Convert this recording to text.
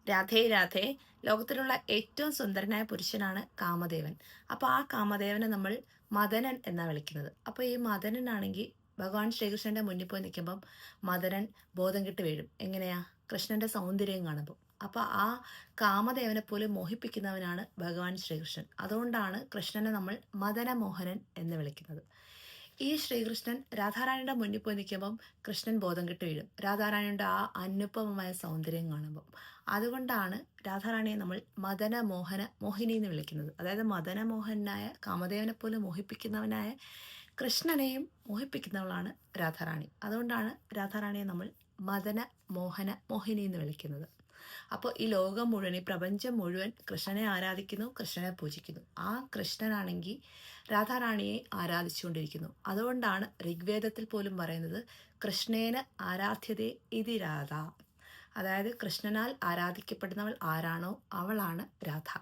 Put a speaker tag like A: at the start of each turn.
A: രാധേ രാധേ. ലോകത്തിലുള്ള ഏറ്റവും സുന്ദരനായ പുരുഷനാണ് കാമദേവൻ. അപ്പോൾ ആ കാമദേവനെ നമ്മൾ മദനൻ എന്നാണ് വിളിക്കുന്നത്. അപ്പോൾ ഈ മദനനാണെങ്കിൽ ഭഗവാൻ ശ്രീകൃഷ്ണന്റെ മുന്നിൽ പോയി നിൽക്കുമ്പം മദനൻ ബോധം കെട്ട് വീഴും. എങ്ങനെയാ? കൃഷ്ണന്റെ സൗന്ദര്യം കാണുമ്പോൾ. അപ്പോൾ ആ കാമദേവനെ പോലും മോഹിപ്പിക്കുന്നവനാണ് ഭഗവാൻ ശ്രീകൃഷ്ണൻ. അതുകൊണ്ടാണ് കൃഷ്ണനെ നമ്മൾ മദനമോഹനൻ എന്ന് വിളിക്കുന്നത്. ഈ ശ്രീകൃഷ്ണൻ രാധാറാണിയുടെ മുന്നിൽ പോയി നിൽക്കുമ്പം കൃഷ്ണൻ ബോധം കെട്ട് വീഴും. രാധാറാണിയുടെ ആ അനുപമമായ സൗന്ദര്യം കാണുമ്പം. അതുകൊണ്ടാണ് രാധാറാണിയെ നമ്മൾ മദനമോഹന മോഹിനി എന്ന് വിളിക്കുന്നത്. അതായത് മദനമോഹനായ കാമദേവനെ പോലും മോഹിപ്പിക്കുന്നവനായ കൃഷ്ണനെയും മോഹിപ്പിക്കുന്നവളാണ് രാധാറാണി. അതുകൊണ്ടാണ് രാധാറാണിയെ നമ്മൾ മദന മോഹന മോഹിനി എന്ന് വിളിക്കുന്നത്. അപ്പോൾ ഈ ലോകം മുഴുവൻ, ഈ പ്രപഞ്ചം മുഴുവൻ കൃഷ്ണനെ ആരാധിക്കുന്നു, കൃഷ്ണനെ പൂജിക്കുന്നു. ആ കൃഷ്ണനാണെങ്കിൽ രാധാറാണിയെ ആരാധിച്ചുകൊണ്ടിരിക്കുന്നു. അതുകൊണ്ടാണ് ഋഗ്വേദത്തിൽ പോലും പറയുന്നത് കൃഷ്ണേന ആരാധ്യതേ ഇതി രാധ. അതായത് കൃഷ്ണനാൽ ആരാധിക്കപ്പെടുന്നവൾ ആരാണോ അവളാണ് രാധ.